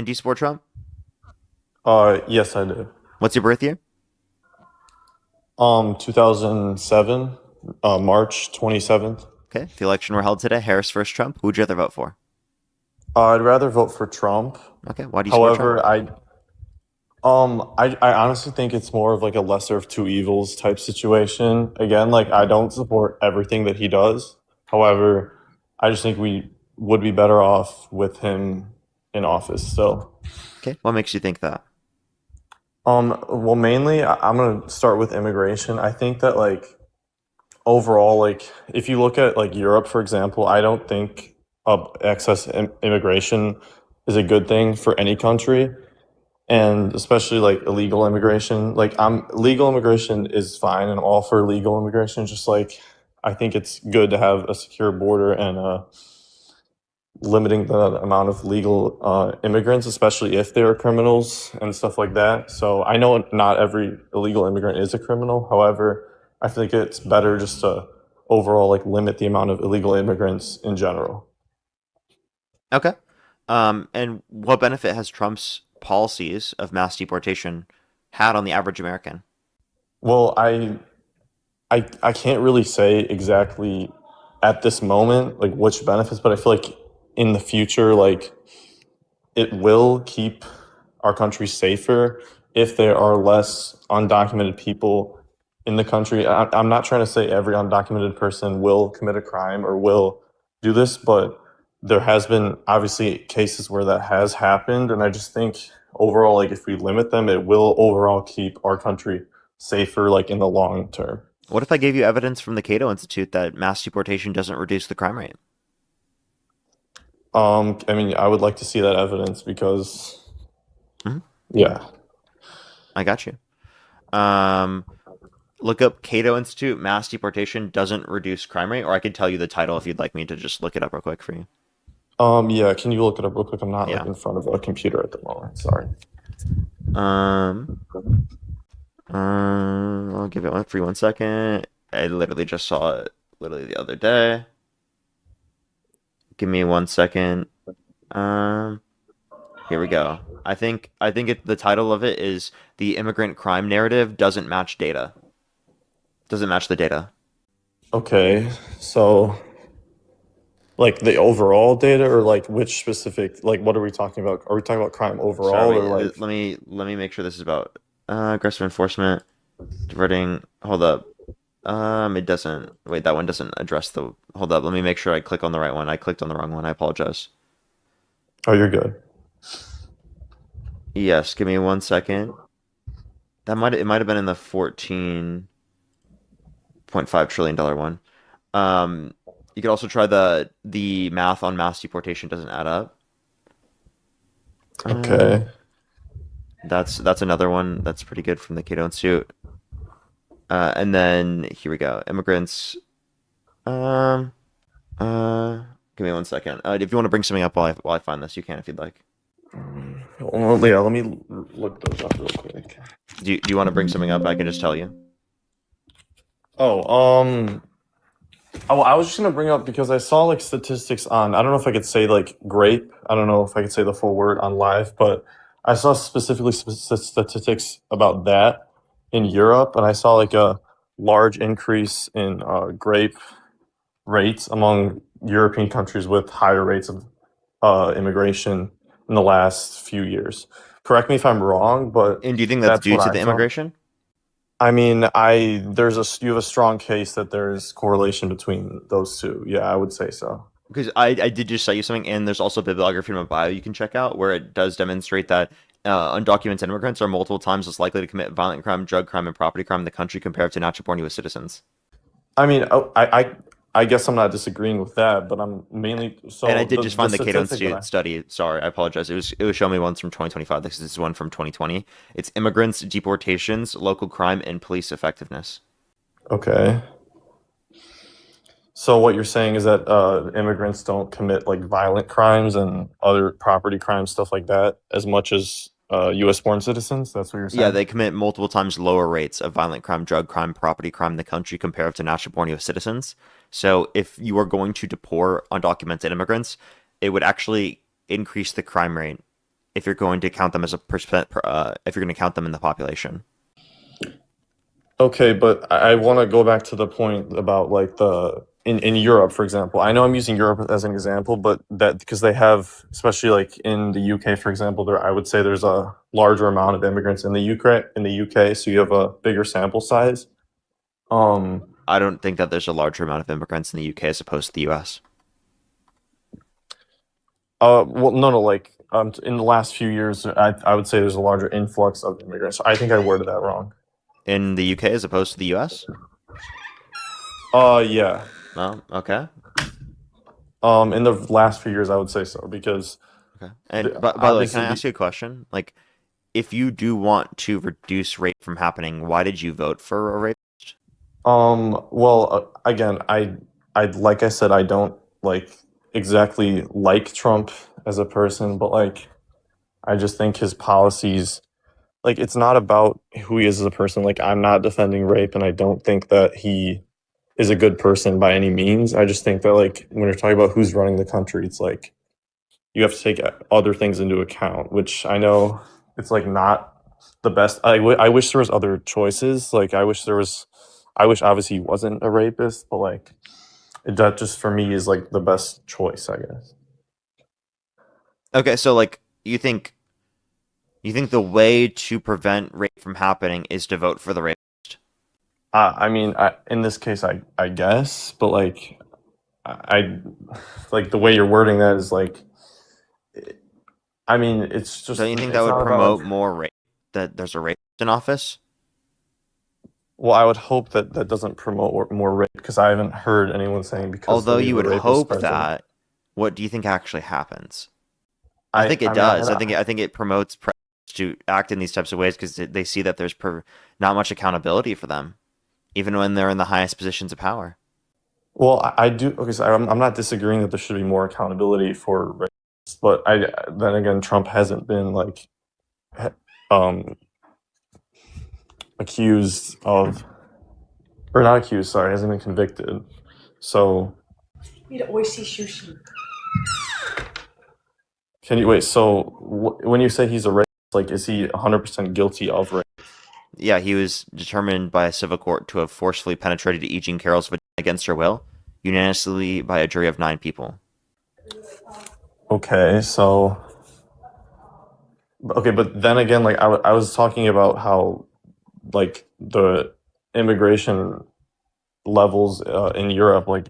And do you support Trump? Yes, I do. What's your birth year? 2007, March 27th. Okay. If the election were held today, Harris versus Trump, who would you rather vote for? I'd rather vote for Trump. Okay. Why do you support Trump? However, I honestly think it's more of like a lesser of two evils type situation. Again, like I don't support everything that he does. However, I just think we would be better off with him in office still. Okay. What makes you think that? Well, mainly I'm gonna start with immigration. I think that like overall, like if you look at like Europe, for example, I don't think excess immigration is a good thing for any country, and especially like illegal immigration. Like I'm legal immigration is fine, and I'm all for legal immigration. Just like I think it's good to have a secure border and limiting the amount of legal immigrants, especially if they're criminals and stuff like that. So I know not every illegal immigrant is a criminal. However, I think it's better just to overall like limit the amount of illegal immigrants in general. Okay. And what benefit has Trump's policies of mass deportation had on the average American? Well, I can't really say exactly at this moment like which benefits, but I feel like in the future, like it will keep our country safer if there are less undocumented people in the country. I'm not trying to say every undocumented person will commit a crime or will do this, but there has been obviously cases where that has happened, and I just think overall, like if we limit them, it will overall keep our country safer, like in the long term. What if I gave you evidence from the Cato Institute that mass deportation doesn't reduce the crime rate? I mean, I would like to see that evidence because, Mhm. yeah. I got you. Um, Look up Cato Institute, mass deportation doesn't reduce crime rate, or I could tell you the title if you'd like me to just look it up real quick for you. Yeah, can you look it up real quick? I'm not like Yeah. in front of a computer at the moment. Sorry. Um, I'll give it one for you 1 second. I literally just saw it literally the other day. Give me 1 second. Um, Here we go. The title of it is "The Immigrant Crime Narrative Doesn't Match Data." Doesn't match the data. Okay, so like the overall data or like which specific, like what are we talking about? Are we talking about crime overall Sorry, or like, let me make sure this is about aggressive enforcement, diverting. Hold up. It doesn't. Wait, that one doesn't address the. Hold up. Let me make sure I click on the right one. I clicked on the wrong one. I apologize. oh, you're good. Yes, give me 1 second. It might have been in the $14.5 trillion one. Um, you could also try the math on mass deportation doesn't add up. Okay. Um, that's another one that's pretty good from the Cato Institute. And then here we go. Immigrants. Um, Give me 1 second. If you want to bring something up while I find this, you can if you'd like. Well, yeah, let me look those up real quick. Do you want to bring something up? I can just tell you. Oh, I was just gonna bring up because I saw like statistics on. I don't know if I could say like grape. I don't know if I could say the full word on live, but I saw specifically statistics about that in Europe, and I saw like a large increase in grape rates among European countries with higher rates of immigration in the last few years. Correct me if I'm wrong, but And do you think that's that's due what to I the saw. immigration? I mean, you have a strong case that there's correlation between those two. Yeah, I would say so. Because I did just cite you something, and there's also a bibliography from a bio you can check out where it does demonstrate that undocumented immigrants are multiple times less likely to commit violent crime, drug crime, and property crime in the country compared to natural born U.S. citizens. I mean, I guess I'm not disagreeing with that, but I'm mainly And I so did the just the find the Cato statistic that Institute I. study. Sorry, I apologize. It was showing me ones from 2025. This is one from 2020. It's immigrants, deportations, local crime, and police effectiveness. Okay. So what you're saying is that immigrants don't commit like violent crimes and other property crimes, stuff like that, as much as U.S. born citizens. That's what you're Yeah, saying. they commit multiple times lower rates of violent crime, drug crime, property crime in the country compared to natural born U.S. citizens. So if you are going to deport undocumented immigrants, it would actually increase the crime rate if you're going to count them as a percent, if you're going to count them in the population. Okay, but I want to go back to the point about like in Europe, for example. I know I'm using Europe as an example, but that because they have, especially like in the UK, for example, there I would say there's a larger amount of immigrants in the UK, so you have a bigger sample size. Um, I don't think that there's a larger amount of immigrants in the UK as opposed to the US. well, no, like in the last few years, I would say there's a larger influx of immigrants. I think I worded that wrong. In the UK as opposed to the US? Yeah. Well, okay. In the last few years, I would say so because Okay. And by the way, can obviously I ask you a question? Like, if you do want to reduce rape from happening, why did you vote for a rapist? well, again, I like I said, I don't like exactly like Trump as a person, but like I just think his policies, like it's not about who he is as a person. Like I'm not defending rape, and I don't think that he is a good person by any means. I just think that like when you're talking about who's running the country, it's like you have to take other things into account, which I know it's like not the best. I wish there was other choices. Like I wish obviously he wasn't a rapist, but like that just for me is like the best choice, I guess. Okay, so like you think the way to prevent rape from happening is to vote for the rapist. I mean, in this case, I guess, but like I like the way you're wording that is like, I mean, it's Don't just you think that it's would not about promote like. more rape that there's a rapist in office? Well, I would hope that that doesn't promote more rape because I haven't heard anyone saying because Although we you have a would rapist hope president. that, what do you think actually happens? I think it I mean, does. I think it promotes presidents to act in these types of ways because they see that there's not much accountability for them, even when they're in the highest positions of power. well, I do. Okay, so I'm not disagreeing that there should be more accountability for rapists, but I then again, Trump hasn't been like um accused of or not accused. Sorry, hasn't been convicted. So can you wait? So when you say he's a rapist, like is he 100% guilty of rape? Yeah, he was determined by a civil court to have forcefully penetrated E. Jean Carroll's vagina against her will, unanimously by a jury of 9 people. Okay, so okay, but then again, like I was talking about how like the immigration levels in Europe, like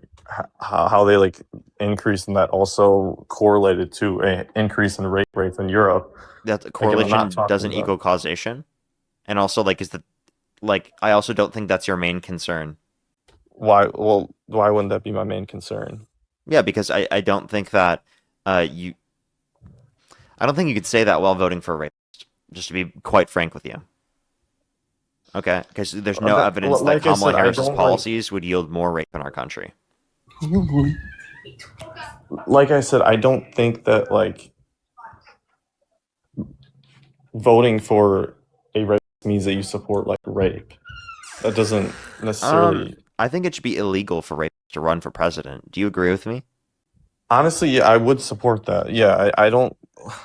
how they like increase, and that also correlated to a increase in rape rates in Europe. That Again, I'm not correlation talking doesn't about equal causation, and also like is the like I also don't think that's your main concern. why. Well, why wouldn't that be my main concern? Yeah, because I don't think that you I don't think you could say that while voting for a rapist. Just to be quite frank with you. Okay, because there's no evidence that Like I Kamala said, I Harris's don't like. policies would yield more rape in our country. Like I said, I don't think that like voting for a rape means that you support like rape. That doesn't necessarily. I think it should be illegal for rapists to run for president. Do you agree with me? Honestly, yeah, I would support that. Yeah, I don't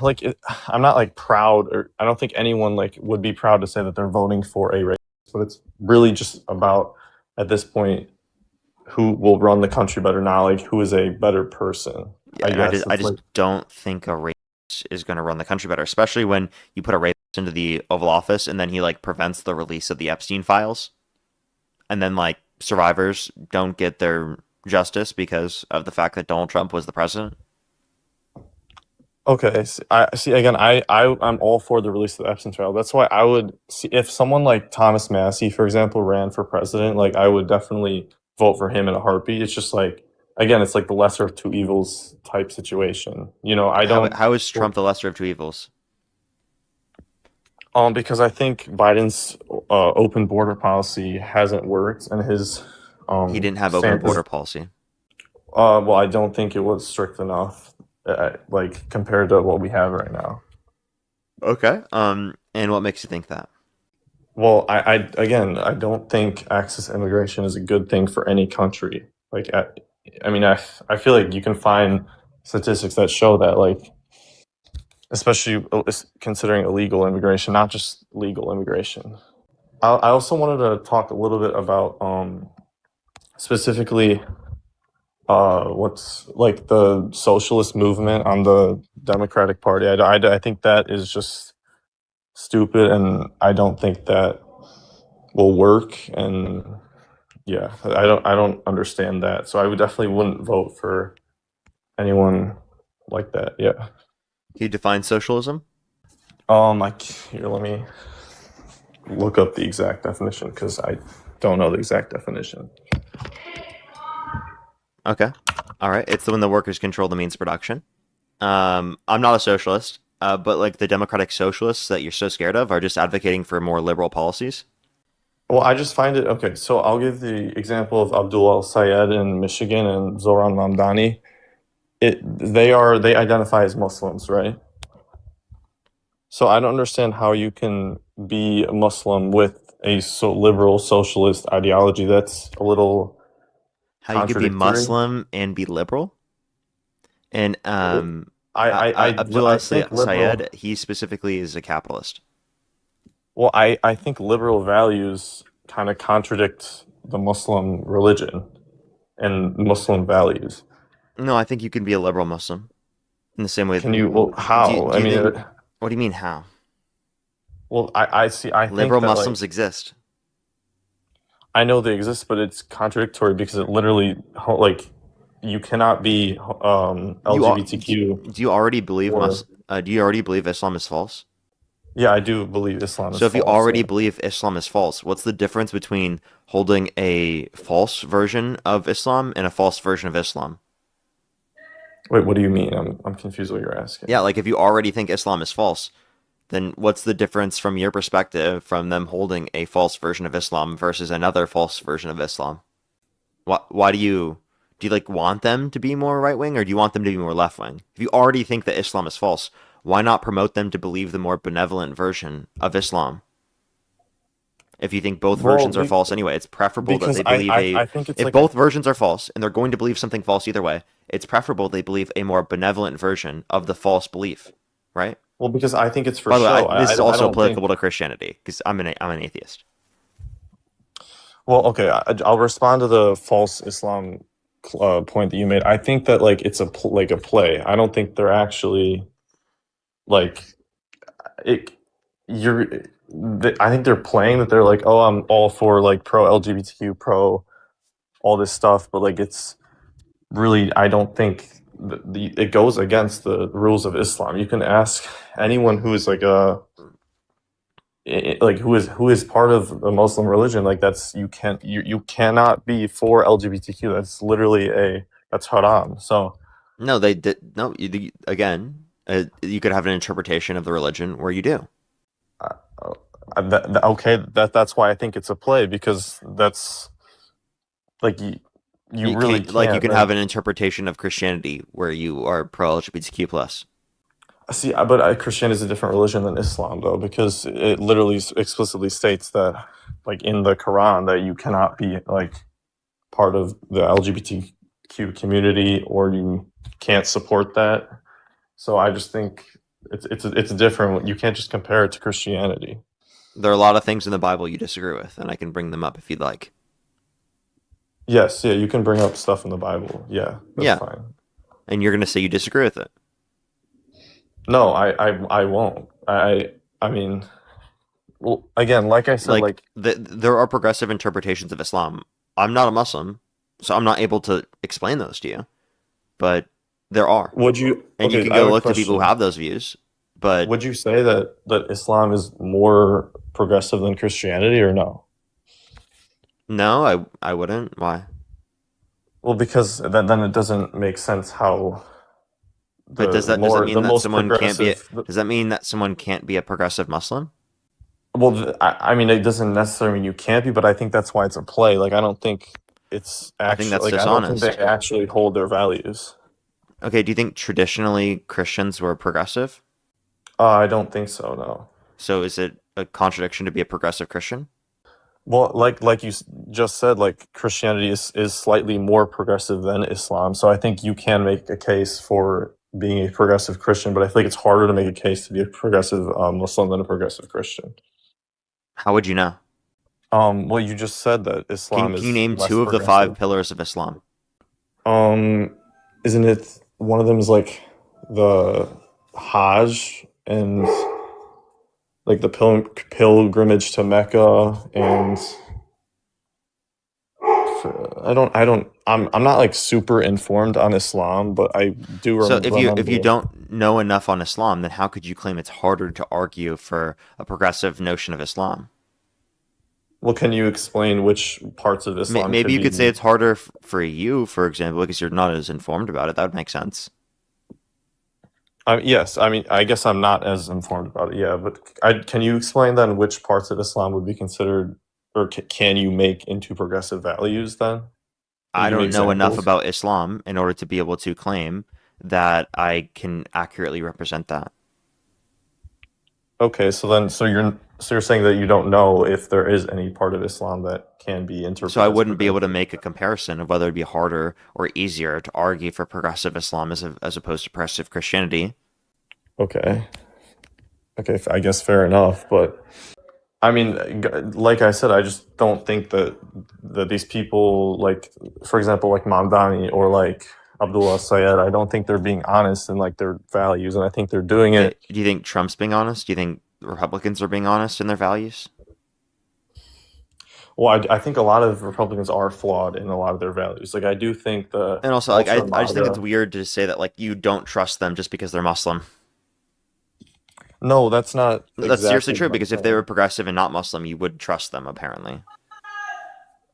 like it. I'm not like proud, or I don't think anyone like would be proud to say that they're voting for a race, but it's really just about at this point who will run the country better, not like who is a better person. Yeah, I and guess I it's just like don't think a rapist is going to run the country better, especially when you put a rapist into the Oval Office and then he like prevents the release of the Epstein files, and then like survivors don't get their justice because of the fact that Donald Trump was the president. okay. I see again. I'm all for the release of the Epstein trial. That's why I would see if someone like Thomas Massey, for example, ran for president. Like I would definitely vote for him in a heartbeat. It's just like again, it's like the lesser of two evils type situation. You know, I don't. How is Trump the lesser of two evils? Because I think Biden's open border policy hasn't worked, and his He didn't have open stance. border policy. Well, I don't think it was strict enough, like compared to what we have right now. Okay. And what makes you think that? Well, I again, I don't think access immigration is a good thing for any country. Like, I mean, I feel like you can find statistics that show that, like, especially considering illegal immigration, not just legal immigration. I also wanted to talk a little bit about specifically what's like the socialist movement on the Democratic Party. I think that is just stupid, and I don't think that will work. And yeah, I don't understand that. So I would definitely wouldn't vote for anyone like that. Yeah. Can you define socialism? Like here, let me look up the exact definition because I don't know the exact definition. Okay. All right. It's when the workers control the means of production. I'm not a socialist, but like the democratic socialists that you're so scared of are just advocating for more liberal policies. Well, I just find it okay. So I'll give the example of Abdul Al Sayed in Michigan and Zoran Mamdani. They identify as Muslims, right? So I don't understand how you can be a Muslim with a liberal socialist ideology. That's a little How you could be contradictory. Muslim and be liberal. And Well, I Abdullah think liberal. Sayed, he specifically is a capitalist. Well, I think liberal values kind of contradict the Muslim religion and Muslim values. No, I think you can be a liberal Muslim in the same way. Can you? Well, how? Do I you mean, think? What do you mean how? well, I see. I think Liberal that Muslims like exist. I know they exist, but it's contradictory because it literally like you cannot be You are. LGBTQ Do you already believe or Do you already believe Islam is false? yeah, I do believe Islam So is if you false. already Yeah. believe Islam is false, what's the difference between holding a false version of Islam and a false version of Islam? Wait, what do you mean? I'm confused what you're asking. Yeah, like if you already think Islam is false, then what's the difference from your perspective from them holding a false version of Islam versus another false version of Islam? Why do you like want them to be more right wing or do you want them to be more left wing? If you already think that Islam is false, why not promote them to believe the more benevolent version of Islam? If you think both Well, versions are false anyway, it's preferable that because they believe I think it's if like a both versions are false and they're going to believe something false either way, it's preferable they believe a more benevolent version of the false belief, right? well because I think it's for By the way, show. this is I also don't think. applicable to Christianity because I'm an atheist. Well, okay, I'll respond to the false Islam point that you made. I think that like it's like a play. I don't think they're actually like it. You're. I think they're playing that they're like, oh, I'm all for like pro LGBTQ, pro all this stuff, but like it's really I don't think it goes against the rules of Islam. You can ask anyone who is like a like who is part of the Muslim religion. Like that's you cannot be for LGBTQ. That's literally a that's haram. So No, they did. No, again, you could have an interpretation of the religion where you do. uh, okay, that's why I think it's a play because that's like you You really can't like you can't can have then an interpretation of Christianity where you are pro LGBTQ plus. see. But Christianity is a different religion than Islam though because it literally explicitly states that like in the Quran that you cannot be like part of the LGBTQ community or you can't support that. So I just think it's a different. You can't just compare it to Christianity. There are a lot of things in the Bible you disagree with, and I can bring them up if you'd like. Yes, yeah, you can bring up stuff in the Bible. Yeah, that's Yeah, fine. and you're gonna say you disagree with it. No, I won't. I mean, well, again, like I said, Like like there are progressive interpretations of Islam. I'm not a Muslim, so I'm not able to explain those to you, but there are, would you? and you Okay, can I have go a look to people who question. have those views. But Would you say that Islam is more progressive than Christianity or no? no, I wouldn't. Why? Well, because then it doesn't make sense how But does that the mean that most someone can't be? progressive. Does that mean that someone can't be a progressive Muslim? Well, I mean, it doesn't necessarily mean you can't be, but I think that's why it's a play. Like, I don't think it's I think that's actually like I don't think they dishonest. actually hold their values. Okay, do you think traditionally Christians were progressive? I don't think so. No. So is it a contradiction to be a progressive Christian? Well, like you just said, like Christianity is slightly more progressive than Islam, so I think you can make a case for being a progressive Christian, but I feel like it's harder to make a case to be a progressive Muslim than a progressive Christian. How would you know? Well, you just said that Islam Can you is name less two of the five progressive. pillars of Islam? Um, isn't it one of them is like the Hajj and like the pilgrimage to Mecca and I'm not like super informed on Islam, but I do So if you remember. don't know enough on Islam, then how could you claim it's harder to argue for a progressive notion of Islam? Well, can you explain which parts of Islam Maybe could you be? could say it's harder for you, for example, because you're not as informed about it. That would make sense. Yes, I mean, I guess I'm not as informed about it. Yeah, but can you explain then which parts of Islam would be considered, or can you make into progressive values then? Can you I give me don't know enough examples? about Islam in order to be able to claim that I can accurately represent that. Okay, so you're saying that you don't know if there is any part of Islam that can be So I interpreted as wouldn't be able to progressive. make a comparison of whether it'd be harder or easier to argue for progressive Islam as opposed to progressive Christianity. Okay, okay, I guess fair enough. But I mean, like I said, I just don't think that these people, like for example, like Mamdani or like Abdullah Sayed, I don't think they're being honest in like their values, and I think they're doing Okay, it. do you think Trump's being honest? Do you think Republicans are being honest in their values? Well, I think a lot of Republicans are flawed in a lot of their values. Like I do think the And also, like, ultra I just think it's MAGA. weird to say that like you don't trust them just because they're Muslim. No, that's not That's seriously exactly true what I'm because if they were saying. progressive and not Muslim, you would trust them apparently.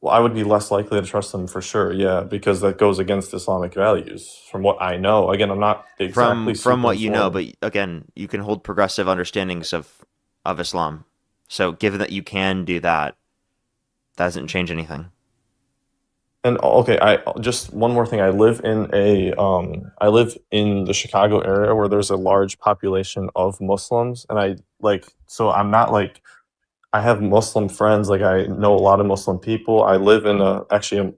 Well, I would be less likely to trust them for sure, yeah, because that goes against Islamic values, from what I know. Again, I'm not exactly From super what you know, informed. but again, you can hold progressive understandings of Islam. So given that you can do that, that doesn't change anything. And okay, I just one more thing. I live in the Chicago area where there's a large population of Muslims, and I like so I'm not like I have Muslim friends. Like I know a lot of Muslim people. I live in a actually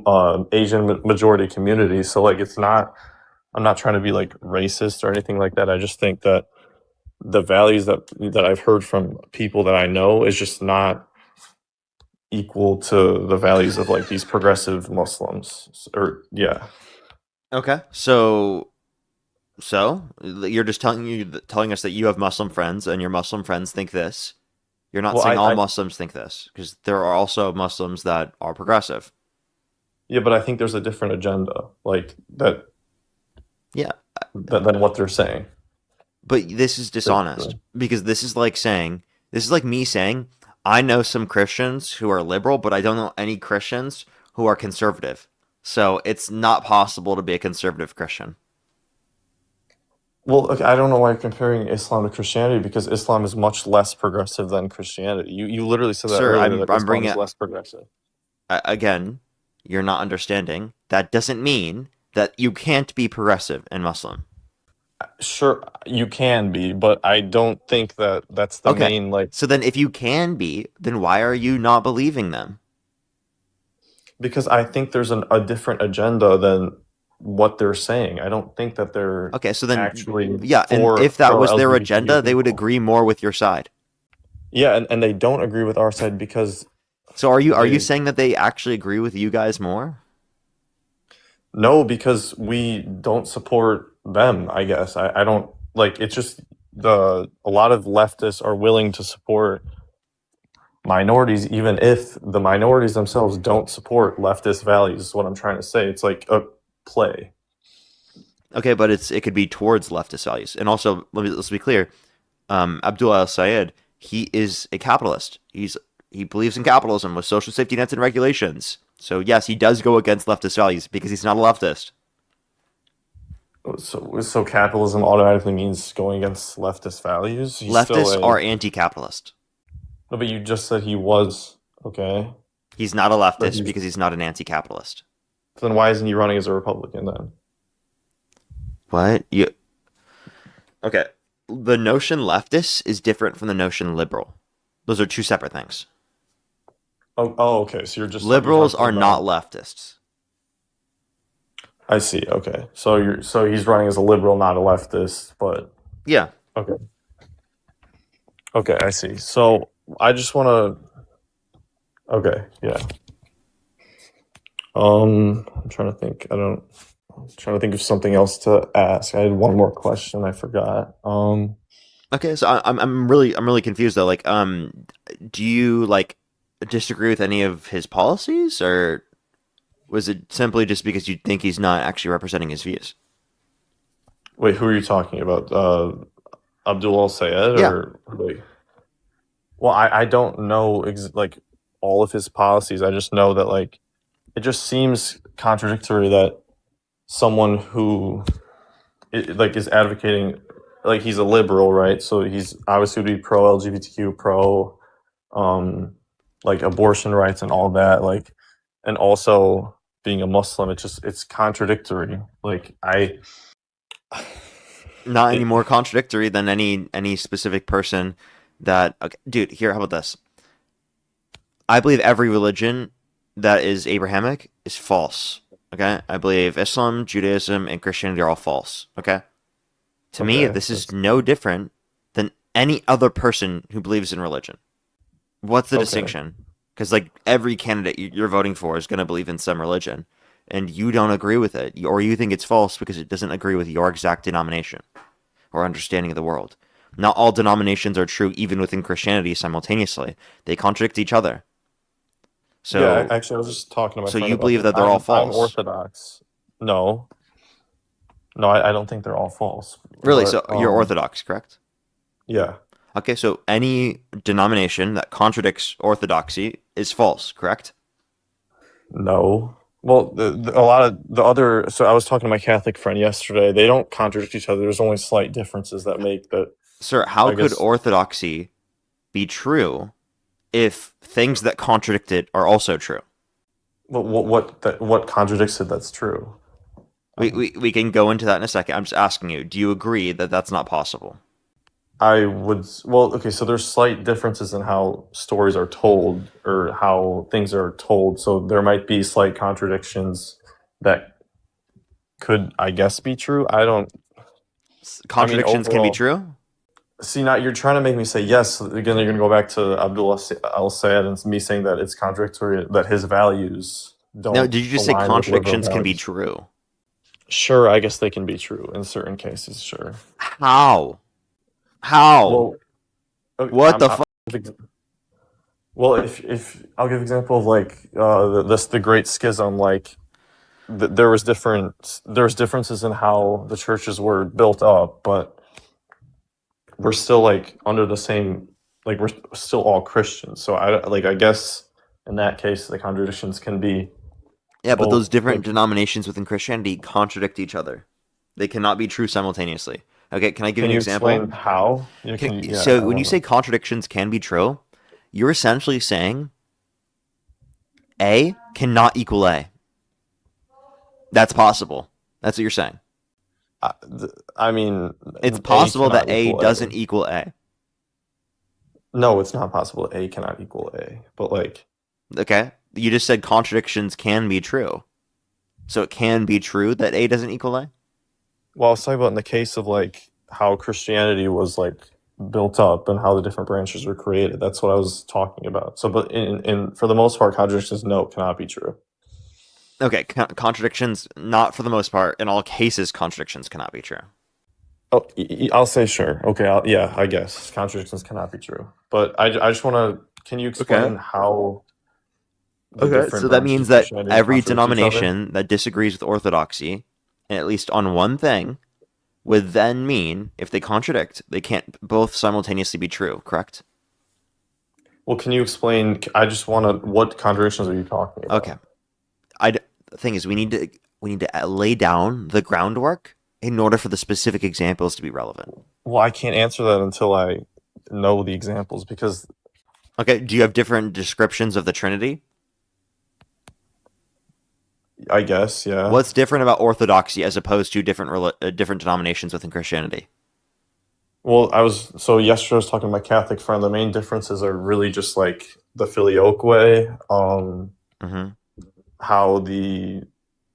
a Asian majority community, so like it's not. I'm not trying to be like racist or anything like that. I just think that the values that I've heard from people that I know is just not equal to the values of like these progressive Muslims. Or yeah. Okay. So you're just telling us that you have Muslim friends and your Muslim friends think this. You're not Well, saying all I Muslims think this because there are also Muslims that are progressive. yeah, but I think there's a different agenda like Yeah, than what they're saying. but this is dishonest Basically. because this is like me saying I know some Christians who are liberal, but I don't know any Christians who are conservative. So it's not possible to be a conservative Christian. Well, okay, I don't know why you're comparing Islam to Christianity because Islam is much less progressive than Christianity. You literally said that Sir, earlier that I'm Islam bringing is it less progressive. again. You're not understanding. That doesn't mean that you can't be progressive and Muslim. Sure, you can be, but I don't think that that's the Okay. main like So then if you can be, then why are you not believing them? because I think there's a different agenda than what they're saying. I don't think that they're Okay, so then actually yeah, and for if that pro was their LGBTQ agenda, they would people. agree more with your side. Yeah, and they don't agree with our side because So are you they saying that they actually agree with you guys more? no, because we don't support them, I guess. I don't like it's just the a lot of leftists are willing to support minorities even if the minorities themselves don't support leftist values is what I'm trying to say. It's like a play. Okay, but it could be towards leftist values. And also, let's be clear. Abdullah Al Sayed, he is a capitalist. He believes in capitalism with social safety nets and regulations. So yes, he does go against leftist values because he's not a leftist. So capitalism automatically means going against leftist values. He's still Leftists a are anti-capitalist. no, but you just said he was okay. He's not a But leftist he's because he's not an anti-capitalist. then why isn't he running as a Republican then? What? You Okay. The notion leftist is different from the notion liberal. Those are two separate things. Oh, okay. So you're Liberals talking are not about leftists. I see. Okay. So he's running as a liberal, not a leftist, but Yeah. okay. Okay, I see. So I just want to. Okay, yeah. I'm trying to think. I'm trying to think of something else to ask. I had one more question. I forgot. Okay, so I'm really confused though. Like, do you like disagree with any of his policies, or was it simply just because you think he's not actually representing his views? Wait, who are you talking about? Abdul Al Sayed Yeah. or wait? Well, I don't know like all of his policies. I just know that like it just seems contradictory that someone who like is advocating like he's a liberal, right? So he's obviously would be pro LGBTQ, pro um like abortion rights and all that, like and also being a Muslim, it's contradictory. Like I Not any it, more contradictory than any specific person that. Okay, dude, here, how about this? I believe every religion that is Abrahamic is false. Okay, I believe Islam, Judaism, and Christianity are all false. Okay, to me, okay, this is that's no different than any other person who believes in religion. What's the okay. distinction? Because like every candidate you're voting for is going to believe in some religion, and you don't agree with it, or you think it's false because it doesn't agree with your exact denomination or understanding of the world. Not all denominations are true, even within Christianity simultaneously. They contradict each other. Yeah, So, actually I was just talking to my so friend you about believe this. that they're all I'm false, Orthodox. No, I don't think they're all false. really? But So you're Orthodox, correct? yeah. Okay, so any denomination that contradicts orthodoxy is false, correct? No. Well, a lot of the other. So I was talking to my Catholic friend yesterday. They don't contradict each other. There's only slight differences that make that. Sir, how I could guess. orthodoxy be true if things that contradict it are also true? What contradicts it? That's true. We can go into that in a second. I'm just asking you, do you agree that that's not possible? I would. Well, okay. So there's slight differences in how stories are told or how things are told. So there might be slight contradictions that could, I guess, be true. I don't. I mean, Contradictions can be overall. true? See, now you're trying to make me say yes. Again, you're going to go back to Abdullah Al Sayed and me saying that it's contradictory, that his values No, don't did you just say align with liberal contradictions can be values. true? Sure, I guess they can be true in certain cases. Sure. How? How? Well, okay, What the fuck? well, if I'll give example of like the Great Schism, like there was differences in how the churches were built up, but we're still like under the same, like we're still all Christians. So I guess in that case the contradictions can be Yeah, but those both different like denominations within Christianity contradict each other. They cannot be true simultaneously. Okay, can I give you can an you example? explain how? Yeah, Can, can you, yeah, I so when you want say to. contradictions can be true, you're essentially saying A cannot equal A. That's possible. That's what you're saying. I mean, It's A possible that cannot A equal A. doesn't equal A. No, it's not possible. A cannot equal A. But like, Okay? You just said contradictions can be true. So it can be true that A doesn't equal A? well, I was talking about in the case of like how Christianity was like built up and how the different branches were created. That's what I was talking about. So, but in for the most part, contradictions no cannot be true. Okay, contradictions, not for the most part. In all cases, contradictions cannot be true. Oh, I'll say sure. Okay, yeah, I guess contradictions cannot be true. But I just want to. Can you Okay. explain how the Okay, different so that branches means of that Christianity every contradict each other? denomination that disagrees with orthodoxy, at least on one thing, would then mean if they contradict, they can't both simultaneously be true, correct? Well, can you explain? I just want to. What contradictions are you talking Okay. about? The thing is we need to lay down the groundwork in order for the specific examples to be relevant. Well, I can't answer that until I know the examples because Okay, do you have different descriptions of the Trinity? I guess, yeah. What's different about orthodoxy as opposed to different denominations within Christianity? Well, so yesterday I was talking to my Catholic friend. The main differences are really just like the filioque way, Hmm. how the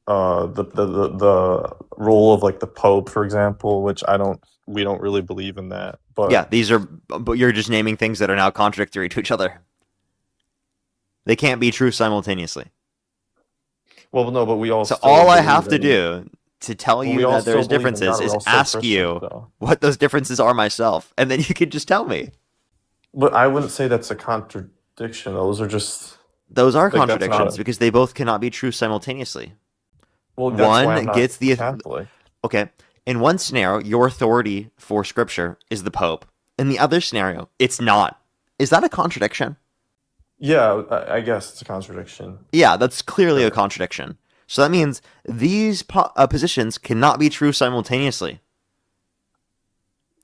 the role of like the Pope, for example, which we don't really believe in that. Yeah, But these are, but you're just naming things that are now contradictory to each other. They can't be true simultaneously. well, no, but we all So still all I believe have to in. do to tell Well, we you all that still there's believe in God. differences We're is all still ask Christians, you though. what those differences are myself, and then you could just tell me. But I wouldn't say that's a contradiction. Those are just Those are like that's not contradictions a. because they both cannot be true simultaneously. Well, that's why I'm One not gets the Catholic. okay. In one scenario, your authority for scripture is the Pope. In the other scenario, it's not. Is that a contradiction? Yeah, I guess it's a contradiction. Yeah, that's clearly a Sure. contradiction. So that means these positions cannot be true simultaneously.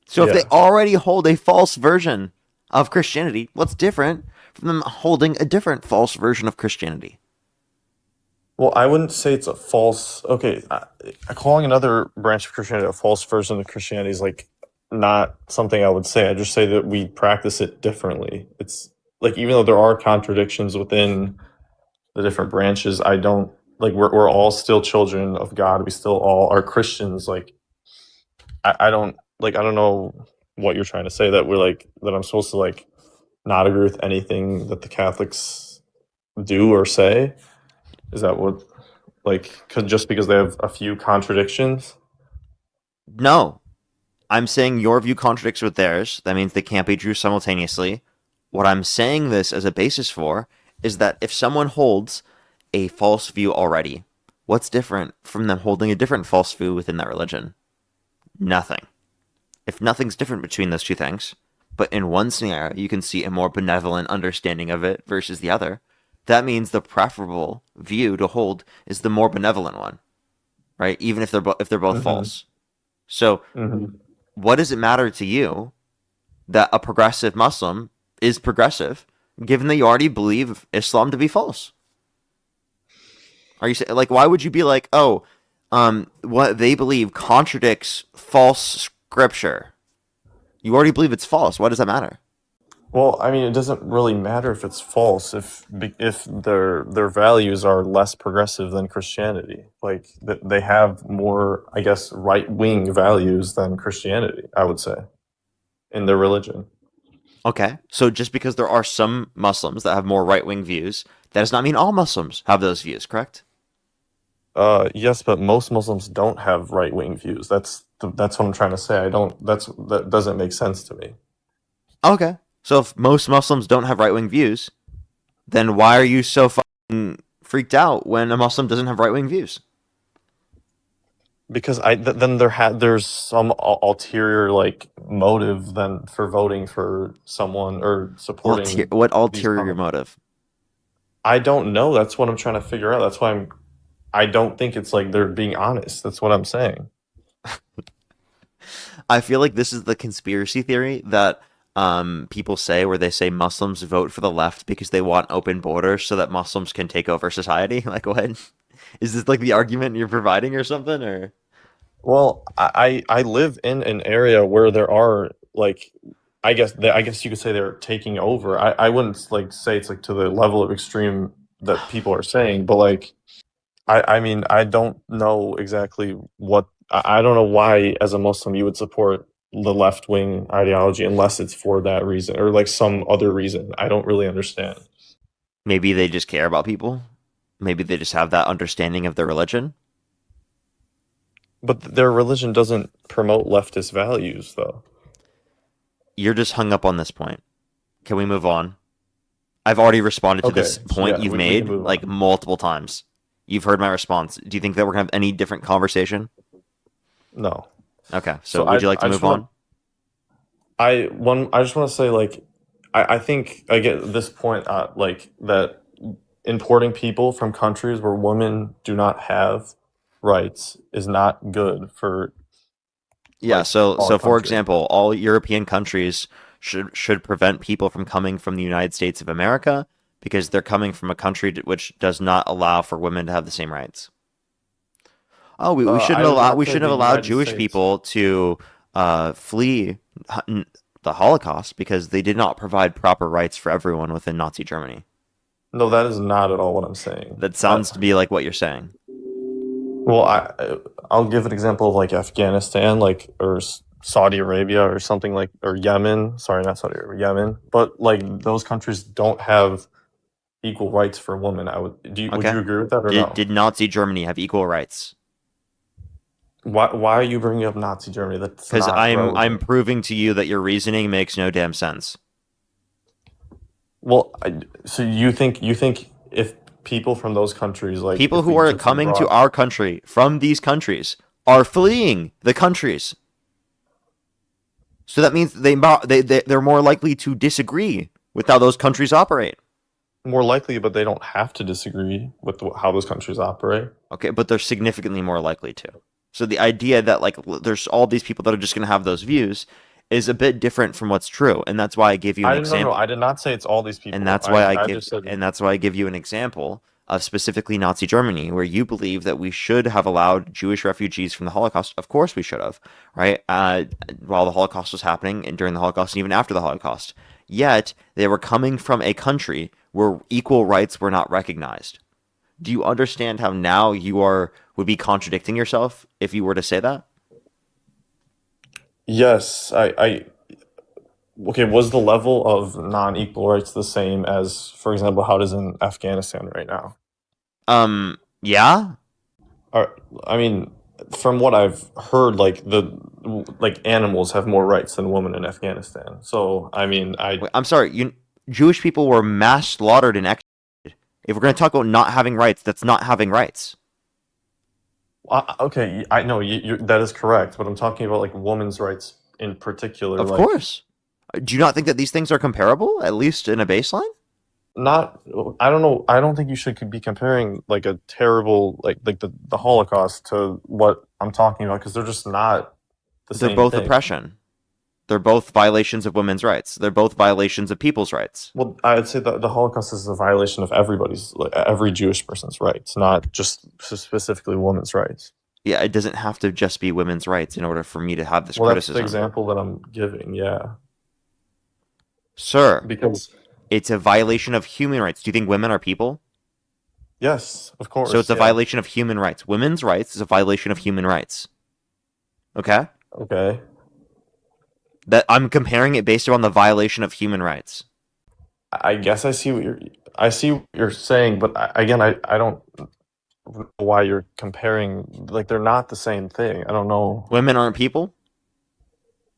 So if they Yeah. already hold a false version of Christianity, what's different from them holding a different false version of Christianity? Well, I wouldn't say it's a false. Okay, calling another branch of Christianity a false version of Christianity is like not something I would say. I just say that we practice it differently. It's like even though there are contradictions within the different branches, I don't like we're all still children of God. We still all are Christians. Like I don't like I don't know what you're trying to say that we're like that I'm supposed to like not agree with anything that the Catholics do or say. Is that what like just because they have a few contradictions? No, I'm saying your view contradicts with theirs. That means they can't be true simultaneously. What I'm saying this as a basis for is that if someone holds a false view already, what's different from them holding a different false view within that religion? Nothing. If nothing's different between those two things, but in one scenario you can see a more benevolent understanding of it versus the other, that means the preferable view to hold is the more benevolent one, right? Even if they're both Mm-hmm. false. So, Mm-hmm. what does it matter to you that a progressive Muslim is progressive, given that you already believe Islam to be false? Are you like, why would you be like, oh, what they believe contradicts false scripture? You already believe it's false. Why does that matter? Well, I mean, it doesn't really matter if it's false if their values are less progressive than Christianity. Like they have more, I guess, right wing values than Christianity. I would say in their religion. Okay, so just because there are some Muslims that have more right wing views, that does not mean all Muslims have those views, correct? Yes, but most Muslims don't have right wing views. That's what I'm trying to say. I don't. That doesn't make sense to me. Okay, so if most Muslims don't have right wing views, then why are you so fucking freaked out when a Muslim doesn't have right wing views? Because then there's some ulterior like motive then for voting for someone or supporting What these ulterior comments. motive? I don't know. That's what I'm trying to figure out. That's why I don't think it's like they're being honest. That's what I'm saying. I feel like this is the conspiracy theory that people say, where they say Muslims vote for the left because they want open borders so that Muslims can take over society. Like, what is this, like the argument you're providing or something? Or Well, I live in an area where there are like I guess you could say they're taking over. I wouldn't like say it's like to the level of extreme that people are saying, but like I mean I don't know exactly what I don't know why as a Muslim you would support the left wing ideology unless it's for that reason or like some other reason. I don't really understand. maybe they just care about people. Maybe they just have that understanding of their religion. But their religion doesn't promote leftist values though. You're just hung up on this point. Can we move on? I've already responded to Okay, this so point yeah, you've we can made move like on. multiple times. You've heard my response. Do you think that we're gonna have any different conversation? No. Okay, so So would you like to I just move want on? to I just want to say like I think I get this point like that importing people from countries where women do not have rights is not good for Yeah, like our so for country. example, all European countries should prevent people from coming from the United States of America because they're coming from a country which does not allow for women to have the same rights. Oh, I would not we say shouldn't have the allowed United Jewish States. people to flee the Holocaust because they did not provide proper rights for everyone within Nazi Germany. No, that is not at all what I'm saying. That sounds to be like what you're saying. Well, I'll give an example of like Afghanistan, like Saudi Arabia or something like or Yemen. Sorry, not Saudi Arabia, Yemen. But like those countries don't have equal rights for women. Would Okay. you agree with that or Did no? did Nazi Germany have equal rights? Why are you bringing up Nazi Germany? That's Because not I'm relevant. proving to you that your reasoning makes no damn sense. Well, so you think if people from those countries, like People if who we are just coming to brought our country from these countries are fleeing the countries. So that means they're more likely to disagree with how those countries operate. more likely, but they don't have to disagree with how those countries operate. Okay, but they're significantly more likely to. So the idea that like there's all these people that are just going to have those views is a bit different from what's true, and that's why I give you an I no no, example. I did not say it's all these And people. that's why I I give just said and that's why I give you an example of specifically Nazi Germany, where you believe that we should have allowed Jewish refugees from the Holocaust. Of course, we should have, right? While the Holocaust was happening, and during the Holocaust, and even after the Holocaust. Yet they were coming from a country where equal rights were not recognized. Do you understand how now you are would be contradicting yourself if you were to say that? yes. I okay. Was the level of non-equal rights the same as, for example, how it is in Afghanistan right now? Yeah. Or, I mean, from what I've heard, like animals have more rights than women in Afghanistan. So I mean, Wait, I'm sorry. Jewish people were mass slaughtered and executed. If we're going to talk about not having rights, that's not having rights. okay, I know that is correct, but I'm talking about like women's rights in particular. Of Like, course. Do you not think that these things are comparable, at least in a baseline? not, I don't know. I don't think you should be comparing like a terrible like the Holocaust to what I'm talking about because they're just not the They're same both thing. oppression. They're both violations of women's rights. They're both violations of people's rights. Well, I'd say the Holocaust is a violation of like, every Jewish person's rights, not just specifically women's rights. Yeah, it doesn't have to just be women's rights in order for me to have this Well, that's the criticism. example that I'm giving. Yeah, Sir, because it's a violation of human rights. Do you think women are people? yes, of So it's course, a yeah. violation of human rights. Women's rights is a violation of human rights. Okay? Okay. That I'm comparing it based on the violation of human rights. I guess I see what you're saying, but again, I don't know why you're comparing. Like they're not the same thing. I don't know. Women aren't people?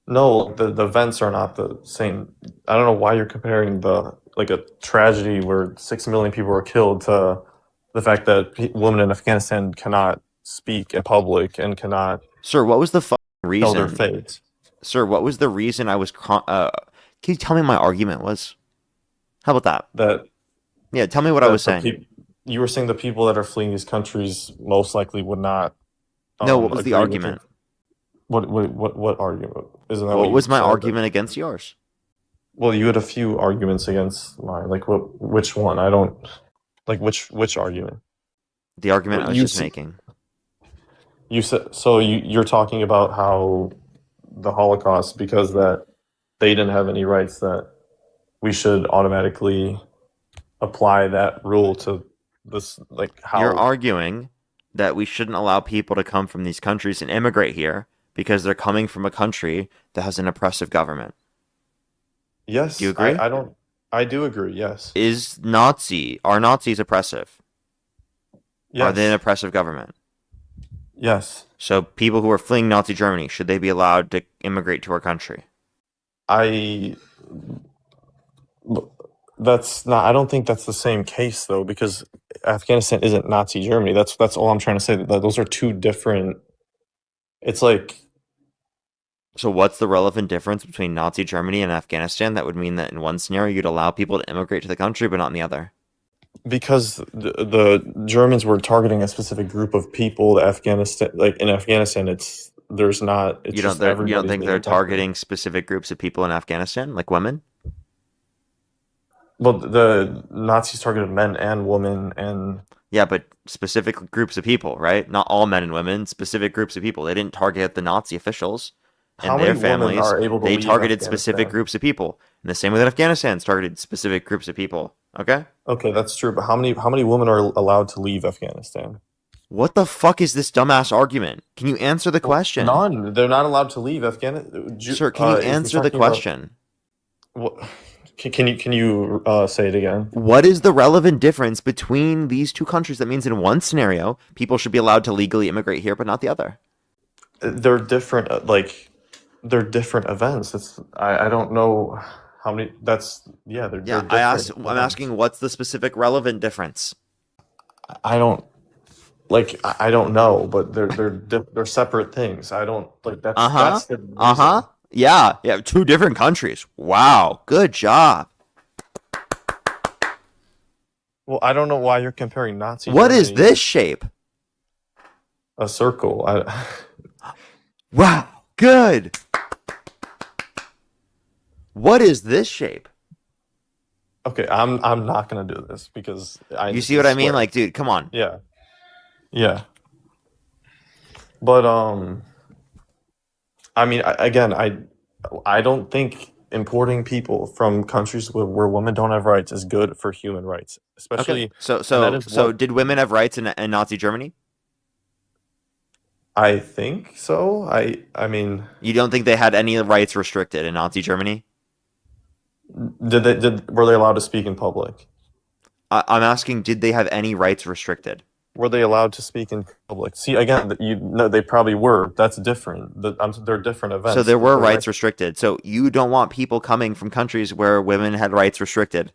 No, the events are not the same. I don't know why you're comparing the like a tragedy where 6 million people were killed to the fact that women in Afghanistan cannot speak in public and cannot Sir, what was the fucking tell their reason? fate. Sir, what was the reason I was can you tell me my argument was? How about that? That Yeah, tell me what I was that the saying. people you were saying the people that are fleeing these countries most likely would not No, what was the agree with your argument? what argument? Isn't that what What you was my said? argument against yours? Well, you had a few arguments against mine. Like which one? I don't like which argument. The argument What I was just making. you said so you're talking about how the Holocaust because that they didn't have any rights that we should automatically apply that rule to this like You're how arguing that we shouldn't allow people to come from these countries and immigrate here because they're coming from a country that has an oppressive government. Do you yes, agree? I don't I do agree. Yes. Are Nazis oppressive? Are they an Yes. oppressive government? Yes. So people who are fleeing Nazi Germany, should they be allowed to immigrate to our country? I that's not I don't think that's the same case though because Afghanistan isn't Nazi Germany. That's all I'm trying to say. That those are two different. It's like So what's the relevant difference between Nazi Germany and Afghanistan that would mean that in one scenario you'd allow people to immigrate to the country, but not in the other? because the Germans were targeting a specific group of people. The Afghanistan, like in Afghanistan, there's not. It's just You don't everybody's think being they're affected. targeting specific groups of people in Afghanistan, like women? Well, the Nazis targeted men and women, and Yeah, but specific groups of people, right? Not all men and women, specific groups of people. They didn't target the Nazi officials how and many their women families. are able to They leave targeted specific Afghanistan? groups of people. In the same way that Afghanistan's targeted specific groups of people. Okay? Okay, that's true. But how many women are allowed to leave Afghanistan? What the fuck is this dumbass argument? Can you answer the Well, question? none. They're not allowed to leave Afghanistan. Sir, can you If we're answer the talking about question? what, can you say it again? What is the relevant difference between these two countries that means in one scenario, people should be allowed to legally immigrate here, but not the other? They're different. They're different events. I don't know how many. That's yeah. They're Yeah, different I'm events. asking what's the specific relevant difference? I don't I don't know, but they're separate things. I don't like Uh-huh. that's the Uh-huh. reason. Yeah, yeah, two different countries. Wow, good job. Well, I don't know why you're comparing Nazi What is Germany this with shape? a circle. Wow, good. What is this shape? Okay, I'm not gonna do this because You I see what I mean? swear. Like, dude, come on. Yeah, yeah. But I mean, again, I don't think importing people from countries where women don't have rights is good for human rights, Okay. especially, So and that so is so what did women have rights in Nazi Germany? I think so. I mean, You don't think they had any rights restricted in Nazi Germany? did were they allowed to speak in public? I'm asking, did they have any rights restricted? Were they allowed to speak in public? See, again, you know, they probably were. That's different. They're different So events. there were The rights rights. restricted. So you don't want people coming from countries where women had rights restricted.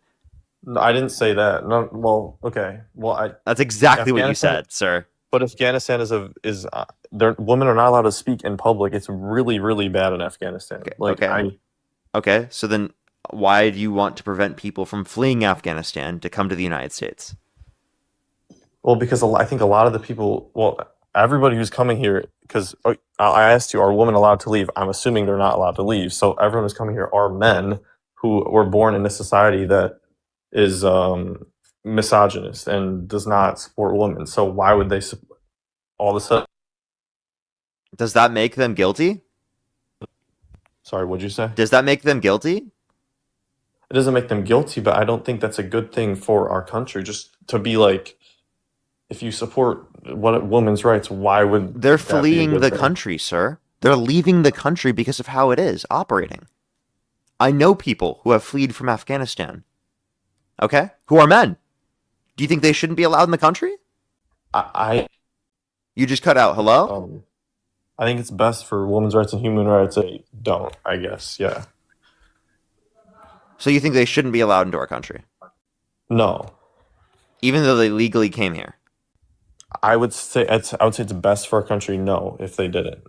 No, I didn't say that. No, well, okay. Well, That's exactly what you Afghanistan, said, sir. but Afghanistan is their women are not allowed to speak in public. It's really really bad in Afghanistan. Okay. Like Okay. Okay. So then why do you want to prevent people from fleeing Afghanistan to come to the United States? well, because I think a lot of the people, well, everybody who's coming here, because I asked you, are women allowed to leave? I'm assuming they're not allowed to leave. So everyone who's coming here are men who were born in a society that is misogynist and does not support women. So why would they all of a sudden? Does that make them guilty? Sorry, what'd you say? Does that make them guilty? It doesn't make them guilty, but I don't think that's a good thing for our country. Just to be like, if you support what women's rights, why would They're that be a fleeing good the thing? country, sir. They're leaving the country because of how it is operating. I know people who have fled from Afghanistan, okay? Who are men. Do you think they shouldn't be allowed in the country? I You just cut out. Hello? I think it's best for women's rights and human rights. I don't. I guess. Yeah. So you think they shouldn't be allowed into our country, No. even though they legally came here? I would say it's best for our country. No, if they did it,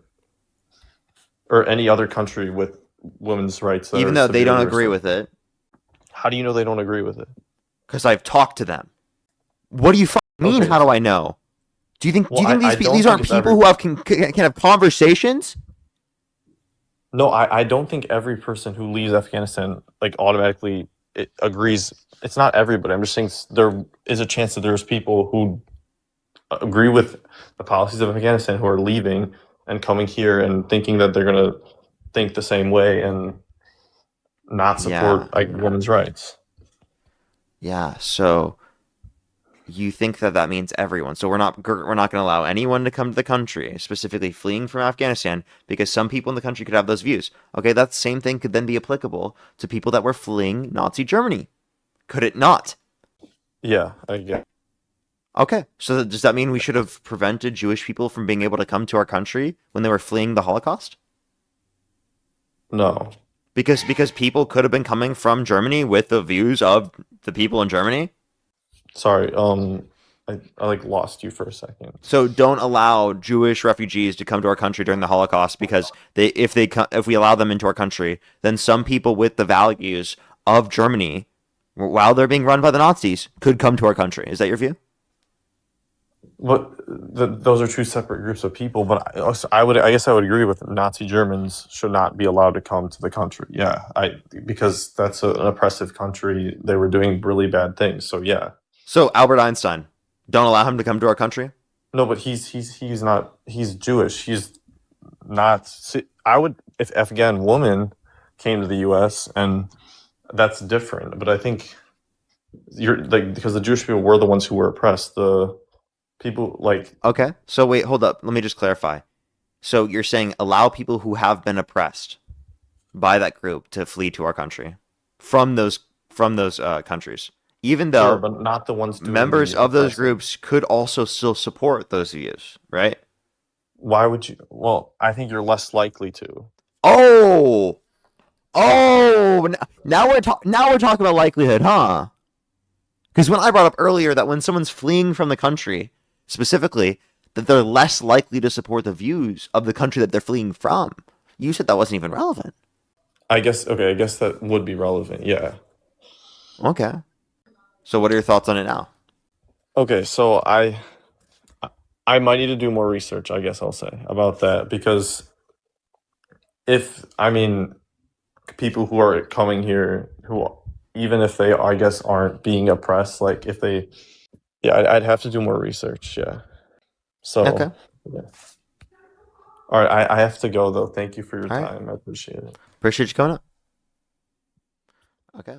or any other country with women's rights that Even are though they don't severely agree with restricted. it, How do you know they don't agree with it? because I've talked to them. What do you mean? Okay. How do I know? Do Well, you think I don't these think aren't it's people every. who can have conversations? No, I don't think every person who leaves Afghanistan like automatically agrees. It's not everybody. I'm just saying there is a chance that there's people who agree with the policies of Afghanistan who are leaving and coming here and thinking that they're gonna think the same way and not Yeah, support like women's rights. yeah. So you think that that means everyone. So we're not going to allow anyone to come to the country, specifically fleeing from Afghanistan, because some people in the country could have those views. Okay, that same thing could then be applicable to people that were fleeing Nazi Germany. Could it not? Yeah, I get. Okay, so does that mean we should have prevented Jewish people from being able to come to our country when they were fleeing the Holocaust? No, Because people could have been coming from Germany with the views of the people in Germany. sorry. I like lost you for a second. So don't allow Jewish refugees to come to our country during the Holocaust because if we allow them into our country, then some people with the values of Germany, while they're being run by the Nazis, could come to our country. Is that your view? But those are two separate groups of people. But I guess I would agree with Nazi Germans should not be allowed to come to the country. Yeah, because that's an oppressive country. They were doing really bad things. So yeah. So Albert Einstein, don't allow him to come to our country. No, but he's not. He's Jewish. He's not. See, I would if Afghan woman came to the U.S. and that's different. But I think you're like because the Jewish people were the ones who were oppressed. The People like Okay. So wait, hold up. Let me just clarify. So you're saying allow people who have been oppressed by that group to flee to our country from those countries, even sure, though but not the ones doing members the of those oppressing. groups could also still support those views, right? Why would you? Well, I think you're less likely to. Oh, now we're talking about likelihood, huh? Because when I brought up earlier that when someone's fleeing from the country, specifically, that they're less likely to support the views of the country that they're fleeing from, you said that wasn't even relevant. I guess okay, I guess that would be relevant. Yeah. Okay. So what are your thoughts on it now? Okay, so I might need to do more research, I guess I'll say, about that because if I mean people who are coming here who even if they I guess aren't being oppressed, like if they yeah, I'd have to do more research, yeah. Okay. So yeah. All right, I have to go though. Thank you for your All right. time. I appreciate it. Appreciate you coming up.